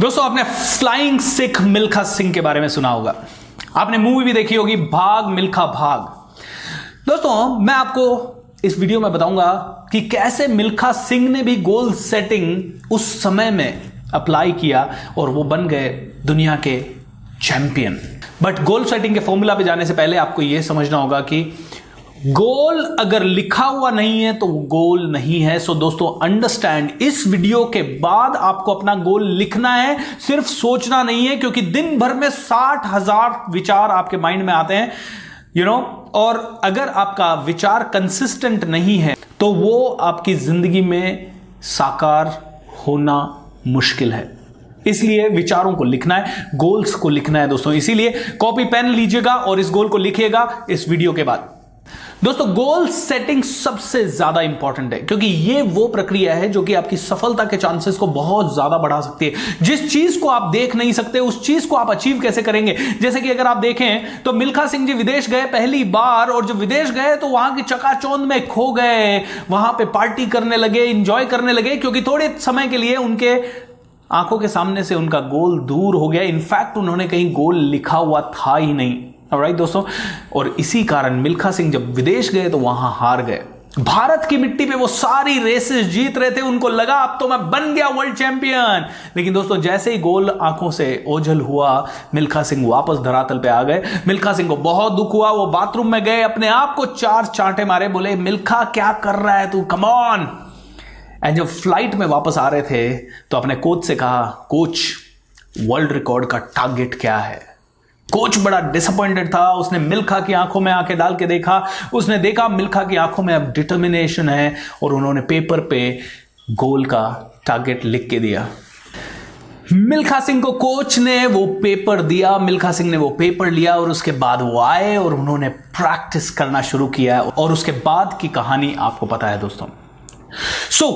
दोस्तों आपने फ्लाइंग सिख मिल्खा सिंह के बारे में सुना होगा, आपने मूवी भी देखी होगी भाग मिल्खा भाग। दोस्तों मैं आपको इस वीडियो में बताऊंगा कि कैसे मिल्खा सिंह ने भी गोल सेटिंग उस समय में अप्लाई किया और वो बन गए दुनिया के चैंपियन। बट गोल सेटिंग के फॉर्मूला पे जाने से पहले आपको यह समझना होगा कि गोल अगर लिखा हुआ नहीं है तो वो गोल नहीं है। सो दोस्तों अंडरस्टैंड, इस वीडियो के बाद आपको अपना गोल लिखना है, सिर्फ सोचना नहीं है, क्योंकि दिन भर में 60,000 विचार आपके माइंड में आते हैं और अगर आपका विचार कंसिस्टेंट नहीं है तो वो आपकी जिंदगी में साकार होना मुश्किल है। इसलिए विचारों को लिखना है, गोल्स को लिखना है दोस्तों। इसीलिए कॉपी पेन लीजिएगा और इस गोल को लिखिएगा इस वीडियो के बाद। दोस्तों गोल सेटिंग सबसे ज्यादा इंपॉर्टेंट है, क्योंकि ये वो प्रक्रिया है जो कि आपकी सफलता के चांसेस को बहुत ज्यादा बढ़ा सकती है। जिस चीज को आप देख नहीं सकते उस चीज को आप अचीव कैसे करेंगे। जैसे कि अगर आप देखें तो मिल्खा सिंह जी विदेश गए पहली बार, और जब विदेश गए तो वहां की चकाचौंध में खो गए, वहां पे पार्टी करने लगे, इंजॉय करने लगे, क्योंकि थोड़े समय के लिए उनके आंखों के सामने से उनका गोल दूर हो गया। इनफैक्ट उन्होंने कहीं गोल लिखा हुआ था ही नहीं। ऑलराइट दोस्तों, और इसी कारण मिल्खा सिंह जब विदेश गए तो वहां हार गए। भारत की मिट्टी पे वो सारी रेसेस जीत रहे थे, उनको लगा अब तो मैं बन गया वर्ल्ड चैंपियन। लेकिन दोस्तों जैसे ही गोल आंखों से ओझल हुआ, मिल्खा सिंह वापस धरातल पे आ गए। मिल्खा सिंह को बहुत दुख हुआ, वो बाथरूम में गए, अपने आप को 4 चांटे मारे, बोले मिल्खा क्या कर रहा है तू, कम ऑन। एंड जब फ्लाइट में वापस आ रहे थे तो अपने कोच से कहा, कोच वर्ल्ड रिकॉर्ड का टारगेट क्या है। कोच बड़ा डिसअपॉइंटेड था, उसने मिल्खा की आंखों में आंखें डाल के देखा, उसने देखा मिल्खा की आंखों में अब डिटर्मिनेशन है, और उन्होंने पेपर पे गोल का टारगेट लिख के दिया। मिल्खा सिंह को कोच ने वो पेपर दिया, मिल्खा सिंह ने वो पेपर लिया, और उसके बाद वो आए और उन्होंने प्रैक्टिस करना शुरू किया, और उसके बाद की कहानी आपको पता है दोस्तों।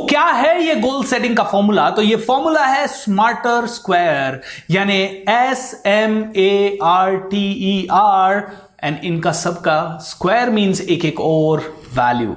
क्या है ये गोल सेटिंग का फॉर्मूला? तो ये फॉर्मूला है स्मार्टर स्क्वायर, यानी SMARTER, एंड इनका सबका स्क्वायर मींस एक और value.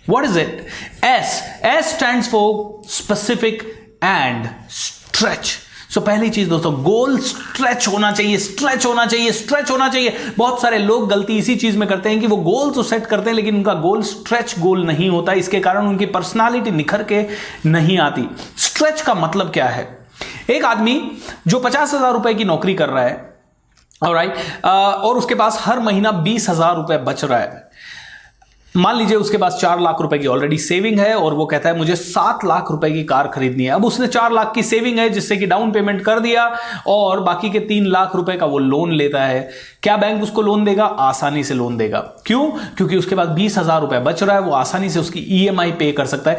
What is it? S stands for specific and stretch. पहली चीज दोस्तों, गोल स्ट्रेच होना चाहिए, स्ट्रेच होना चाहिए, स्ट्रेच होना चाहिए। बहुत सारे लोग गलती इसी चीज में करते हैं कि वो गोल तो सेट करते हैं लेकिन उनका गोल स्ट्रेच गोल नहीं होता। इसके कारण उनकी पर्सनालिटी निखर के नहीं आती। स्ट्रेच का मतलब क्या है? एक आदमी जो 50,000 रुपए की नौकरी कर रहा है, ऑलराइट, और उसके पास हर महीना 20,000 रुपए बच रहा है। मान लीजिए उसके पास 4 लाख रुपए की ऑलरेडी सेविंग है, और वो कहता है मुझे 7 लाख रुपए की कार खरीदनी है। अब उसने 4 लाख की सेविंग है जिससे कि डाउन पेमेंट कर दिया, और बाकी के 3 लाख रुपए का वो लोन लेता है। क्या बैंक उसको लोन देगा? आसानी से लोन देगा। क्यों? क्योंकि उसके पास 20,000 रुपए बच रहा है, वो आसानी से उसकी EMI पे कर सकता है।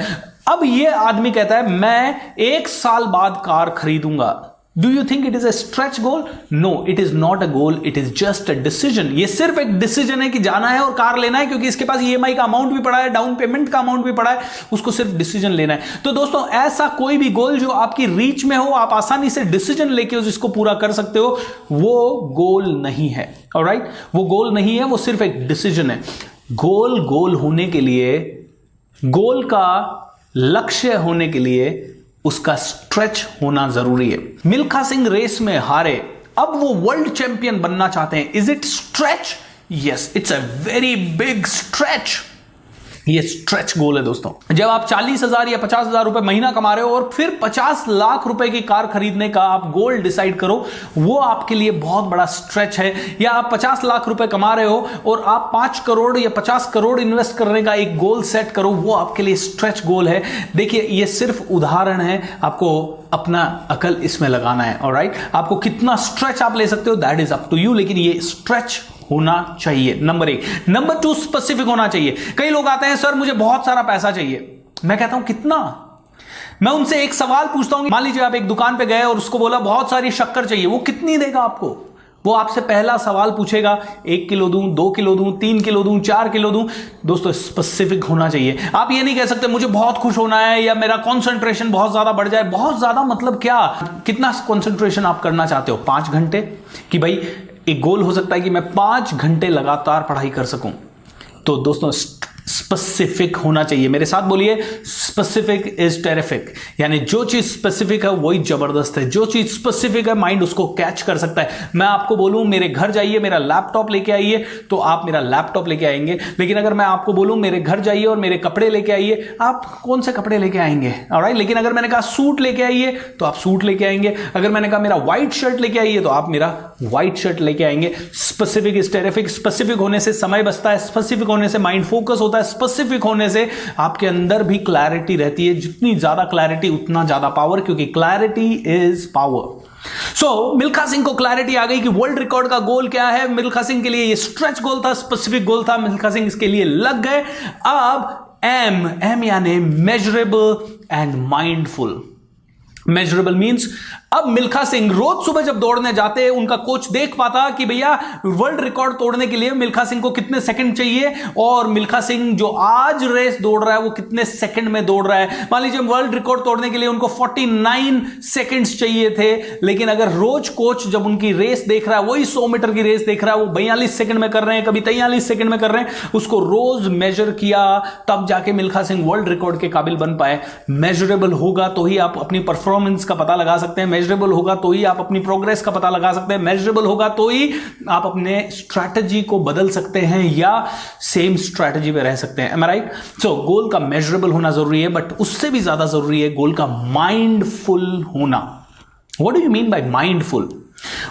अब ये आदमी कहता है मैं 1 साल बाद car खरीदूंगा। Do you think it is a stretch goal? No, it is not a goal. It is just a decision. ये सिर्फ एक डिसीजन है कि जाना है और कार लेना है, क्योंकि इसके पास EMI का अमाउंट भी पड़ा है, डाउन पेमेंट का अमाउंट भी पड़ा है, उसको सिर्फ डिसीजन लेना है। तो दोस्तों ऐसा कोई भी गोल जो आपकी रीच में हो, आप आसानी से डिसीजन लेके उसको पूरा कर सकते हो, वो गोल नहीं है। ऑलराइट, वो गोल नहीं है, वो सिर्फ एक डिसीजन है। गोल होने के लिए, गोल का लक्ष्य होने के लिए उसका स्ट्रेच होना जरूरी है। मिल्खा सिंह रेस में हारे, अब वो वर्ल्ड चैंपियन बनना चाहते हैं। Is it stretch? Yes, it's a very big stretch. ये स्ट्रेच गोल है दोस्तों। जब आप 40,000 या 50,000 रुपए महीना कमा रहे हो और फिर 50 लाख रुपए की कार खरीदने का आप गोल डिसाइड करो, वो आपके लिए बहुत बड़ा स्ट्रेच है। या आप 50 लाख रुपए कमा रहे हो और आप 5 करोड़ या 50 करोड़ इन्वेस्ट करने का एक गोल सेट करो, वो आपके लिए स्ट्रेच गोल है। देखिए ये सिर्फ उदाहरण है, आपको अपना अकल इसमें लगाना है। ऑलराइट, आपको कितना स्ट्रेच आप ले सकते हो that is up to you, लेकिन ये स्ट्रेच होना चाहिए, नंबर 1। नंबर 2, स्पेसिफिक होना चाहिए। कई लोग आते हैं सर मुझे बहुत सारा पैसा चाहिए। मैं कहता हूं कितना? मैं उनसे एक सवाल पूछता हूं। मान लीजिए आप एक दुकान पे गए और उसको बोला बहुत सारी शक्कर चाहिए, वो कितनी देगा आपको? वो आपसे पहला सवाल पूछेगा 1 किलो दूं, 2 किलो दूं, 3 किलो दूं, 4 किलो दूं। दोस्तों स्पेसिफिक होना चाहिए। आप ये नहीं कह सकते मुझे बहुत खुश होना है या मेरा कंसंट्रेशन बहुत ज्यादा बढ़ जाए। बहुत ज्यादा मतलब क्या? कितना कंसंट्रेशन आप करना चाहते हो? 5 घंटे? कि भाई एक गोल हो सकता है कि मैं 5 घंटे लगातार पढ़ाई कर सकूं। तो दोस्तों स्पेसिफिक होना चाहिए। मेरे साथ बोलिए, स्पेसिफिक इज टेरिफिक। यानी जो चीज स्पेसिफिक है वही जबरदस्त है। जो चीज स्पेसिफिक है माइंड उसको कैच कर सकता है। मैं आपको बोलूं मेरे घर जाइए, मेरा लैपटॉप लेके आइए, तो आप मेरा लैपटॉप लेके आएंगे। लेकिन अगर मैं आपको बोलूं मेरे घर जाइए और मेरे कपड़े लेके आइए, आप कौन से कपड़े लेके आएंगे? ऑलराइट। लेकिन अगर मैंने कहा सूट लेके आइए तो आप सूट लेके आएंगे। अगर मैंने कहा मेरा व्हाइट शर्ट लेके आइए तो आप मेरा व्हाइट शर्ट लेके आएंगे। Specific is terrific. स्पेसिफिक होने से समय बचता है, स्पेसिफिक होने से माइंड फोकस होता है, स्पेसिफिक होने से आपके अंदर भी क्लैरिटी रहती है। जितनी ज्यादा क्लैरिटी उतना ज्यादा पावर, क्योंकि clarity is power. Milkha Singh को क्लैरिटी आ गई कि वर्ल्ड रिकॉर्ड का गोल क्या है। मिल्खा सिंह के लिए ये स्ट्रेच गोल था, स्पेसिफिक गोल था, मिल्खा सिंह इसके लिए लग गए। अब एम यानी measurable and mindful. Measurable means अब मिल्खा सिंह रोज सुबह जब दौड़ने जाते हैं, उनका कोच देख पाता कि भैया वर्ल्ड रिकॉर्ड तोड़ने के लिए मिल्खा सिंह को कितने सेकंड चाहिए, और मिल्खा सिंह जो आज रेस दौड़ रहा है वो कितने सेकंड में दौड़ रहा है। मान लीजिए वर्ल्ड रिकॉर्ड तोड़ने के लिए उनको 49 सेकंड्स चाहिए थे, लेकिन अगर रोज कोच जब उनकी रेस देख रहा है, वही 100 मीटर की रेस देख रहा है, वो 42 सेकंड में कर रहे हैं, कभी 43 सेकंड में कर रहे हैं, उसको रोज मेजर किया, तब जाके मिल्खा सिंह वर्ल्ड रिकॉर्ड के काबिल बन पाए। मेजरेबल होगा तो ही आप अपनी परफॉर्मेंस का पता लगा सकते हैं, मेजरेबल होगा तो ही आप अपनी प्रोग्रेस का पता लगा सकते हैं, मेजरेबल होगा तो ही आप अपने स्ट्रैटेजी को बदल सकते हैं या सेम स्ट्रैटेजी पे रह सकते हैं। एम आई राइट? सो गोल का मेजरेबल होना जरूरी है, बट उससे भी ज्यादा जरूरी है गोल का माइंडफुल होना। What do you mean by mindful?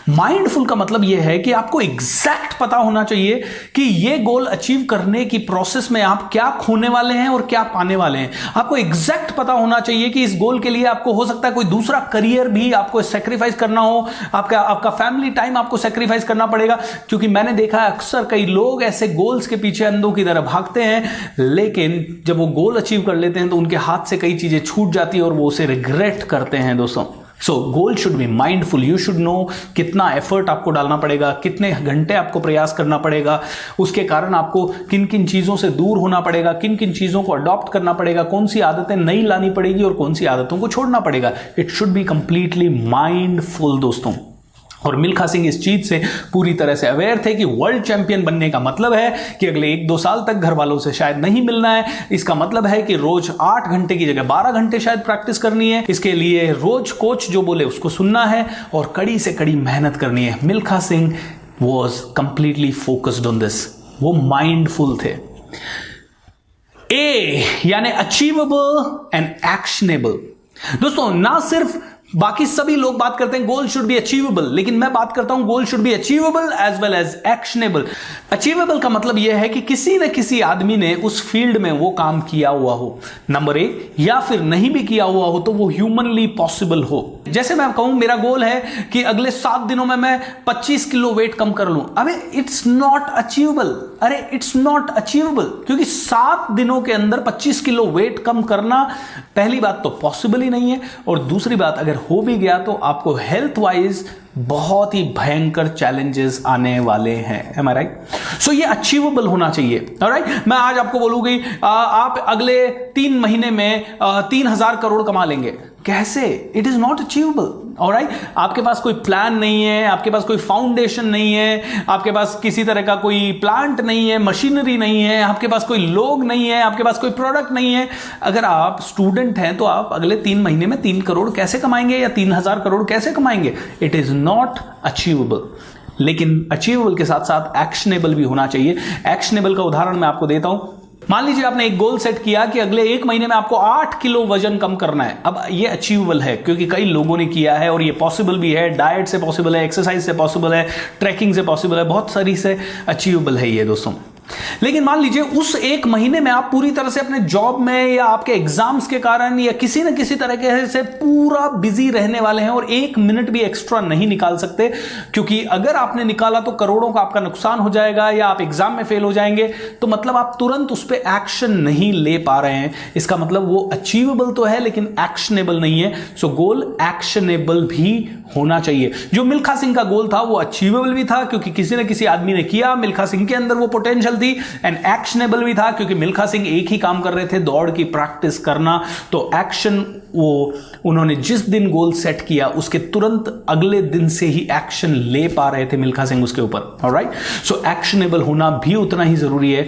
Mindful का मतलब यह है कि आपको एग्जैक्ट पता होना चाहिए कि यह गोल अचीव करने की प्रोसेस में आप क्या खोने वाले हैं और क्या पाने वाले हैं। आपको एग्जैक्ट पता होना चाहिए कि इस गोल के लिए आपको हो सकता है कोई दूसरा करियर भी आपको सेक्रीफाइस करना हो, आपका फैमिली टाइम आपको सेक्रीफाइस करना पड़ेगा। क्योंकि मैंने देखा है अक्सर कई लोग ऐसे गोल्स के पीछे अंधों की तरह भागते हैं, लेकिन जब वो गोल अचीव कर लेते हैं तो उनके हाथ से कई चीजें छूट जाती है और वो उसे रिग्रेट करते हैं दोस्तों। So goal should be mindful. You should know कितना एफर्ट आपको डालना पड़ेगा, कितने घंटे आपको प्रयास करना पड़ेगा, उसके कारण आपको किन किन चीज़ों से दूर होना पड़ेगा, किन किन चीज़ों को अडॉप्ट करना पड़ेगा, कौन सी आदतें नई लानी पड़ेगी और कौन सी आदतों को छोड़ना पड़ेगा। It should be completely mindful दोस्तों। और मिल्खा सिंह इस चीज से पूरी तरह से अवेयर थे कि वर्ल्ड चैंपियन बनने का मतलब है कि अगले 1-2 साल तक घर वालों से शायद नहीं मिलना है। इसका मतलब है कि रोज 8 घंटे की जगह 12 घंटे शायद प्रैक्टिस करनी है। इसके लिए रोज कोच जो बोले उसको सुनना है और कड़ी से कड़ी मेहनत करनी है। Milkha Singh was completely focused on this. वो माइंडफुल थे। ए यानी अचीवेबल एंड एक्शनेबल। दोस्तों ना सिर्फ बाकी सभी लोग बात करते हैं गोल शुड बी अचीवेबल, लेकिन मैं बात करता हूं goal should be achievable as well as actionable. Achievable का मतलब यह है कि किसी न किसी आदमी ने उस फील्ड में वो काम किया हुआ हो, नंबर 1, या फिर नहीं भी किया हुआ हो तो वो ह्यूमनली पॉसिबल हो। जैसे मैं कहूं मेरा गोल है कि अगले 7 दिनों में मैं 25 किलो वेट कम कर लूं। अबे इट्स नॉट अचीवेबल। अरे इट्स नॉट अचीवेबल, क्योंकि 7 दिनों के अंदर 25 किलो वेट कम करना पहली बात तो पॉसिबल ही नहीं है, और दूसरी बात अगर हो भी गया तो आपको हेल्थ वाइज बहुत ही भयंकर चैलेंजेस आने वाले हैं। एम आई राइट? सो ये अचीवेबल होना चाहिए। ऑलराइट? मैं आज आपको बोलूंगी आप अगले 3 महीने में 3000 करोड़ कमा लेंगे। कैसे? It is not achievable. Alright? आपके पास कोई प्लान नहीं है, आपके पास कोई फाउंडेशन नहीं है, आपके पास किसी तरह का कोई प्लांट नहीं है, मशीनरी नहीं है, आपके पास कोई लोग नहीं है, आपके पास कोई प्रोडक्ट नहीं है। अगर आप स्टूडेंट हैं तो आप अगले 3 महीने में 3 करोड़ कैसे कमाएंगे या 3000 करोड़ कैसे कमाएंगे? It is not achievable. लेकिन अचीवेबल के साथ साथ एक्शनेबल भी होना चाहिए। एक्शनेबल का उदाहरण मैं आपको देता हूं। मान लीजिए आपने एक गोल सेट किया कि अगले 1 महीने में आपको 8 किलो वजन कम करना है। अब ये अचीवेबल है क्योंकि कई लोगों ने किया है और ये पॉसिबल भी है। डाइट से पॉसिबल है, एक्सरसाइज से पॉसिबल है, ट्रैकिंग से पॉसिबल है, बहुत सारी से अचीवेबल है ये दोस्तों। लेकिन मान लीजिए उस 1 महीने में आप पूरी तरह से अपने जॉब में या आपके एग्जाम्स के कारण या किसी न किसी तरह से पूरा बिजी रहने वाले हैं और 1 मिनट भी एक्स्ट्रा नहीं निकाल सकते, क्योंकि अगर आपने निकाला तो करोड़ों का आपका नुकसान हो जाएगा या आप एग्जाम में फेल हो जाएंगे। तो मतलब आप तुरंत उस पर एक्शन नहीं ले पा रहे हैं। इसका मतलब वो अचीवेबल तो है लेकिन एक्शनेबल नहीं है। सो गोल एक्शनेबल भी होना चाहिए। जो मिल्खा सिंह का गोल था वो अचीवेबल भी था क्योंकि किसी न किसी आदमी ने किया। मिल्खा सिंह के अंदर वो पोटेंशियल थी एंड एक्शनेबल भी था, क्योंकि मिल्खा सिंह एक ही काम कर रहे थे, दौड़ की प्रैक्टिस करना। तो एक्शन, वो उन्होंने जिस दिन गोल सेट किया उसके तुरंत अगले दिन से ही एक्शन ले पा रहे थे मिल्खा सिंह उसके ऊपर। ऑलराइट, सो एक्शनेबल होना भी उतना ही जरूरी है।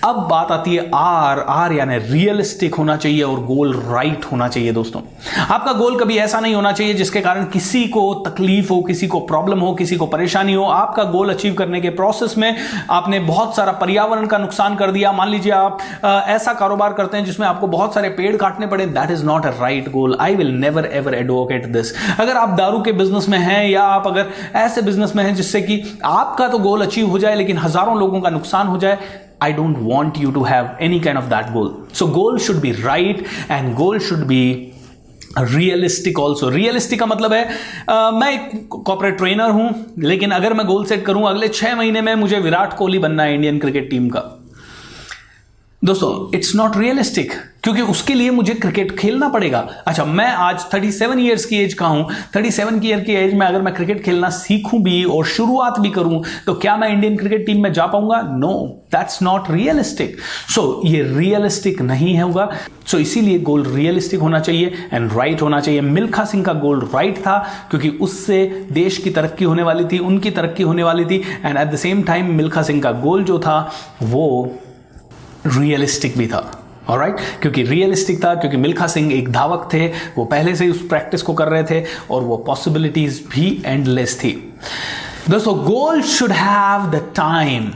अब बात आती है आर यानी रियलिस्टिक होना चाहिए और गोल राइट होना चाहिए। दोस्तों, आपका गोल कभी ऐसा नहीं होना चाहिए जिसके कारण किसी को तकलीफ हो, किसी को प्रॉब्लम हो, किसी को परेशानी हो। आपका गोल अचीव करने के प्रोसेस में आपने बहुत सारा पर्यावरण का नुकसान कर दिया। मान लीजिए आप ऐसा कारोबार करते हैं जिसमें आपको बहुत सारे पेड़ काटने पड़े, that is not a right goal. I will never ever advocate this. अगर आप दारू के बिजनेस में हैं या आप अगर ऐसे बिजनेस में हैं जिससे कि आपका तो गोल अचीव हो जाए लेकिन हजारों लोगों का नुकसान हो जाए, I don't want you to have any kind of that goal. So goal should be right and goal should be realistic also. Realistic का मतलब है मैं एक कॉर्पोरेट ट्रेनर हूं, लेकिन अगर मैं गोल सेट करूं अगले 6 महीने में मुझे विराट कोहली बनना है इंडियन क्रिकेट टीम का, दोस्तों इट्स नॉट रियलिस्टिक, क्योंकि उसके लिए मुझे क्रिकेट खेलना पड़ेगा। अच्छा, मैं आज 37 ईयर्स की एज का हूं, 37 ईयर की एज में अगर मैं क्रिकेट खेलना सीखूं भी और शुरुआत भी करूं तो क्या मैं इंडियन क्रिकेट टीम में जा पाऊंगा? No, that's not realistic. So ये रियलिस्टिक नहीं होगा। सो इसीलिए गोल रियलिस्टिक होना चाहिए एंड राइट होना चाहिए। मिल्खा सिंह का गोल राइट था क्योंकि उससे देश की तरक्की होने वाली थी, उनकी तरक्की होने वाली थी, and at the same time Milkha Singh का गोल जो था वो रियलिस्टिक भी था। ऑलराइट, क्योंकि रियलिस्टिक था क्योंकि मिल्खा सिंह एक धावक थे, वो पहले से ही उस प्रैक्टिस को कर रहे थे और वो पॉसिबिलिटीज भी एंडलेस थी। दोस्तों, goal should have the time.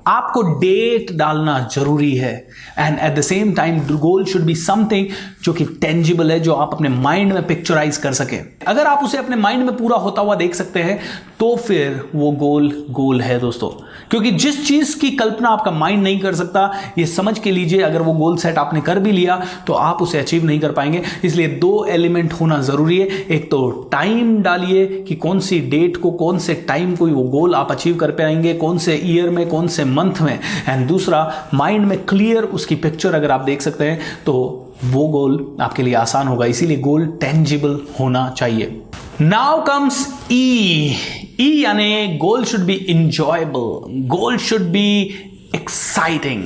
आपको डेट डालना जरूरी है and at the same time goal should be something जो कि टेंजिबल है, जो आप अपने माइंड में पिक्चराइज कर सके। अगर आप उसे अपने माइंड में पूरा होता हुआ देख सकते हैं तो फिर वो गोल है दोस्तों। क्योंकि जिस चीज की कल्पना आपका माइंड नहीं कर सकता, ये समझ के लीजिए अगर वो गोल सेट आपने कर भी लिया तो आप उसे अचीव नहीं कर पाएंगे। इसलिए 2 एलिमेंट होना जरूरी है। एक तो टाइम डालिए कि कौन सी डेट को, कौन से टाइम को वो गोल आप अचीव कर पाएंगे, कौन से ईयर में, कौन से मंथ में, एंड दूसरा माइंड में क्लियर उसकी पिक्चर अगर आप देख सकते हैं तो वो गोल आपके लिए आसान होगा। इसीलिए गोल टेंजिबल होना चाहिए। नाउ कम्स ई यानी गोल should B enjoyable, goal should be exciting.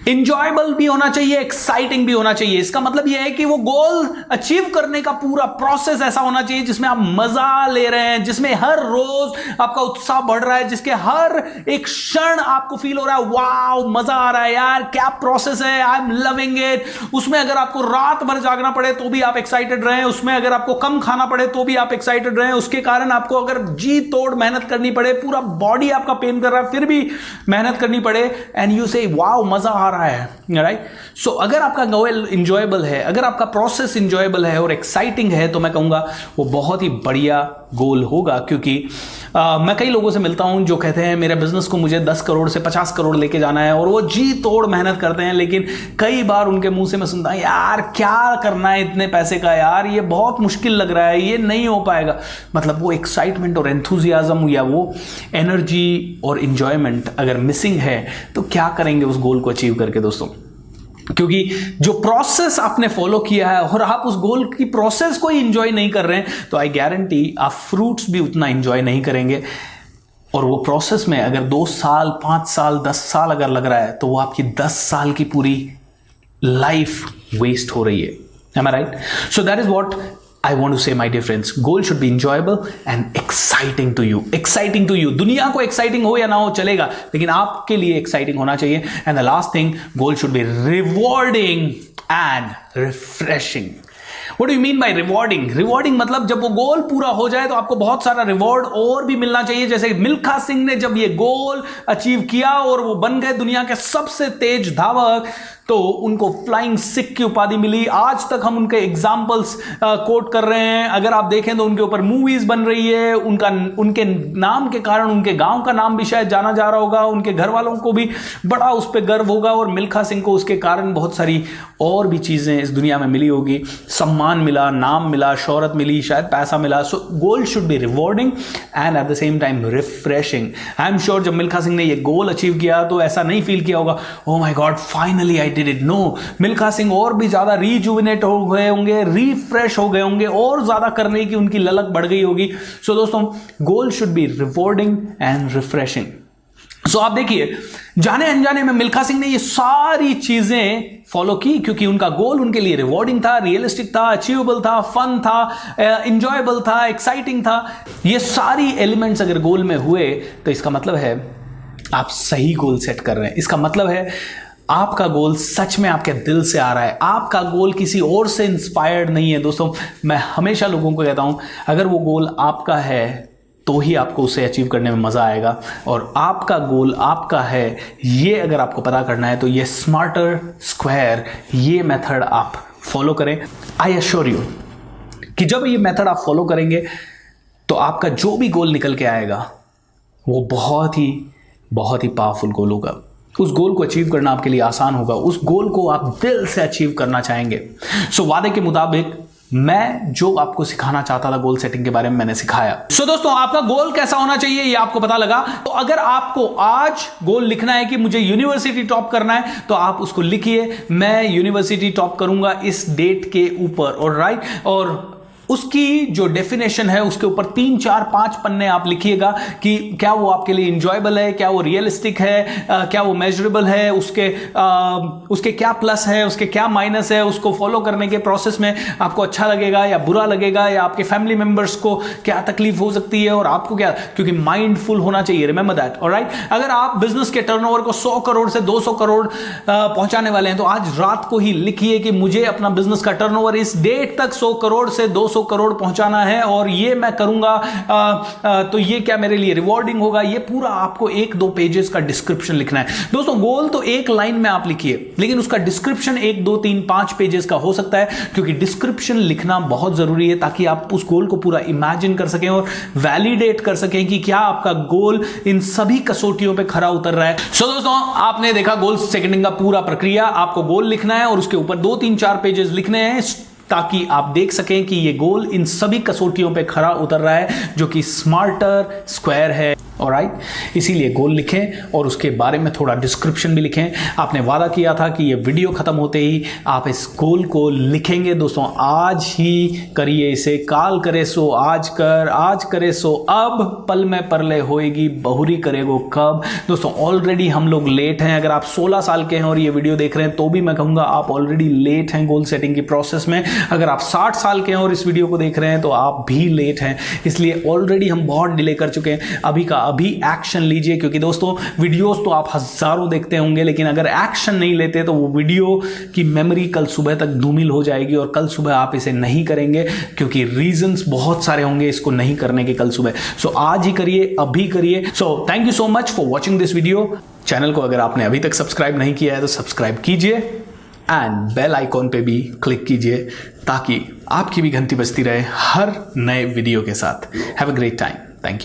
Enjoyable भी होना चाहिए, एक्साइटिंग भी होना चाहिए। इसका मतलब यह है कि वो गोल अचीव करने का पूरा प्रोसेस ऐसा होना चाहिए जिसमें आप मजा ले रहे हैं, जिसमें हर रोज आपका उत्साह बढ़ रहा है, जिसके हर एक क्षण आपको फील हो रहा है वाव मजा आ रहा है यार, क्या प्रोसेस है, आई एम लविंग इट। उसमें अगर आपको रात भर जागना पड़े तो भी आप एक्साइटेड रहे, उसमें अगर आपको कम खाना पड़े तो भी आप एक्साइटेड रहे, उसके कारण आपको अगर जी तोड़ मेहनत करनी पड़े, पूरा बॉडी आपका पेन कर रहा है फिर भी मेहनत करनी पड़े, एंड यू से वाव मजा आ रहा है, राइट। सो अगर आपका गोल इंजॉयबल है, अगर आपका प्रोसेस इंजॉयबल है और एक्साइटिंग है, तो मैं कहूंगा वो बहुत ही बढ़िया गोल होगा। क्योंकि मैं कई लोगों से मिलता हूं जो कहते हैं मेरे बिजनेस को मुझे 10 करोड़ से 50 करोड़ लेके जाना है, और वो जी तोड़ मेहनत करते हैं, लेकिन कई बार उनके मुंह से मैं सुनता हूं यार क्या करना है इतने पैसे का, यार ये बहुत मुश्किल लग रहा है, ये नहीं हो पाएगा। मतलब वो एक्साइटमेंट और एंथुजियाज्म या वो एनर्जी और इंजॉयमेंट अगर मिसिंग है तो क्या करेंगे उस गोल को अचीव करके दोस्तों। क्योंकि जो प्रोसेस आपने फॉलो किया है और आप उस गोल की प्रोसेस को ही इंजॉय नहीं कर रहे हैं, तो आई गारंटी आप फ्रूट्स भी उतना इंजॉय नहीं करेंगे। और वो प्रोसेस में अगर 2 साल, 5 साल, 10 साल अगर लग रहा है तो वो आपकी 10 साल की पूरी लाइफ वेस्ट हो रही है। Am I right? So that is what I want to say, my dear friends. Goal should be enjoyable and exciting to you. Exciting to you. दुनिया को exciting हो या ना हो चलेगा, लेकिन आपके लिए exciting होना चाहिए. And the last thing, goal should be rewarding and refreshing. What do you mean by rewarding? Rewarding मतलब जब वो गोल पूरा हो जाए तो आपको बहुत सारा रिवॉर्ड और भी मिलना चाहिए। जैसे मिल्खा सिंह ने जब ये गोल अचीव किया और वो बन गए दुनिया के सबसे तेज धावक, तो उनको फ्लाइंग सिख की उपाधि मिली। आज तक हम उनके एग्जाम्पल्स कोट कर रहे हैं। अगर आप देखें तो उनके ऊपर मूवीज बन रही है। उनके नाम के कारण उनके गांव का नाम भी शायद जाना जा रहा होगा, उनके घर वालों को भी बड़ा उस पर गर्व होगा, और मिल्खा सिंह को उसके कारण बहुत सारी और भी चीजें इस दुनिया में मिली होगी। सम्मान मिला, नाम मिला, शोहरत मिली, शायद पैसा मिला। So goal should be rewarding and at the same time refreshing. I am sure जब मिल्खा सिंह ने ये गोल अचीव किया तो ऐसा नहीं फील किया होगा oh my God finally I did it. No, Milkha Singh और भी ज्यादा रिजुविनेट हो गए होंगे, रिफ्रेश हो गए होंगे, और ज्यादा करने की उनकी ललक बढ़ गई होगी। सो दोस्तों, goal should be rewarding and refreshing. So आप देखिए, जाने अनजाने में मिल्खा सिंह ने ये सारी चीजें फॉलो की क्योंकि उनका गोल उनके लिए रिवॉर्डिंग था, रियलिस्टिक था, अचीवेबल था, फन था, इंजॉयबल था, एक्साइटिंग था। ये सारी एलिमेंट्स अगर गोल में हुए तो इसका मतलब है आप सही गोल सेट कर रहे हैं। इसका मतलब है आपका गोल सच में आपके दिल से आ रहा है, आपका गोल किसी और से इंस्पायर्ड नहीं है। दोस्तों, मैं हमेशा लोगों को कहता हूं, अगर वो गोल आपका है तो ही आपको उसे अचीव करने में मजा आएगा, और आपका गोल आपका है ये अगर आपको पता करना है तो ये स्मार्टर स्क्वायर, ये मेथड आप फॉलो करें। आई एश्योर यू कि जब ये मेथड आप फॉलो करेंगे तो आपका जो भी गोल निकल के आएगा वो बहुत ही पावरफुल गोल होगा। उस गोल को अचीव करना आपके लिए आसान होगा, उस गोल को आप दिल से अचीव करना चाहेंगे। सो वादे के मुताबिक मैं जो आपको सिखाना चाहता था गोल सेटिंग के बारे में मैंने सिखाया। सो दोस्तों, आपका गोल कैसा होना चाहिए ये आपको पता लगा। तो अगर आपको आज गोल लिखना है कि मुझे यूनिवर्सिटी टॉप करना है तो आप उसको लिखिए, मैं यूनिवर्सिटी टॉप करूंगा इस डेट के ऊपर, और राइट, और उसकी जो डेफिनेशन है उसके ऊपर 3, 4, 5 पन्ने आप लिखिएगा कि क्या वो आपके लिए इंजॉयबल है, क्या वो रियलिस्टिक है, क्या वो मेजरेबल है, उसके क्या प्लस है, उसके क्या माइनस है, उसको फॉलो करने के प्रोसेस में आपको अच्छा लगेगा या बुरा लगेगा, या आपके फैमिली मेंबर्स को क्या तकलीफ हो सकती है और आपको क्या, क्योंकि माइंडफुल होना चाहिए, रिमेंबर दैट, ऑलराइट। अगर आप बिजनेस के टर्नओवर को 100 करोड़ से 200 करोड़ पहुंचाने वाले हैं तो आज रात को ही लिखिए कि मुझे अपना बिजनेस का टर्नओवर इस डेट तक 100 करोड़ से 200 करोड़ पहुंचाना है, और ये मैं करूंगा तो ये क्या मेरे लिए रिवॉर्डिंग होगा। ये पूरा आपको 1-2 पेजेस का डिस्क्रिप्शन लिखना है। दोस्तों, गोल तो एक लाइन में आप लिखिए, लेकिन उसका डिस्क्रिप्शन 1, 2, 3, 5 पेजेस का हो सकता है, क्योंकि डिस्क्रिप्शन लिखना बहुत जरूरी है ताकि आप उस गोल को पूरा इमेजिन कर सकें और वैलिडेट कर सकें कि क्या आपका गोल इन सभी कसौटियों पे खरा उतर रहा है। सो दोस्तों, आपने देखा गोल सेटिंग का पूरा प्रक्रिया। आपको गोल लिखना है और उसके ऊपर 2, 3, 4 पेजेस लिखने हैं ताकि आप देख सकें कि ये गोल इन सभी कसौटियों पे खरा उतर रहा है, जो कि स्मार्टर स्क्वायर है, ऑलराइट। इसीलिए गोल लिखें और उसके बारे में थोड़ा डिस्क्रिप्शन भी लिखें। आपने वादा किया था कि ये वीडियो खत्म होते ही आप इस गोल को लिखेंगे। दोस्तों, आज ही करिए इसे, काल करे सो आज कर, आज करे सो अब, पल में परले होएगी बहुरी करेगो कब। दोस्तों, ऑलरेडी हम लोग लेट हैं। अगर आप 16 साल के हैं और ये वीडियो देख रहे हैं तो भी मैं कहूंगा आप ऑलरेडी लेट हैं गोल सेटिंग की प्रोसेस में। अगर आप 60 साल के हैं और इस वीडियो को देख रहे हैं तो आप भी लेट हैं। इसलिए ऑलरेडी हम बहुत डिले कर चुके हैं। अभी एक्शन लीजिए, क्योंकि दोस्तों वीडियोस तो आप हजारों देखते होंगे, लेकिन अगर एक्शन नहीं लेते तो वो वीडियो की मेमोरी कल सुबह तक धूमिल हो जाएगी, और कल सुबह आप इसे नहीं करेंगे क्योंकि रीजंस बहुत सारे होंगे इसको नहीं करने के कल सुबह। सो आज ही करिए, अभी करिए। So thank you so much for watching this video. Channel को अगर आपने अभी तक सब्सक्राइब नहीं किया है तो सब्सक्राइब कीजिए एंड बेल आइकॉन पे भी क्लिक कीजिए ताकि आपकी भी घंटी बजती रहे हर नए वीडियो के साथ। Have a great time. Thank you.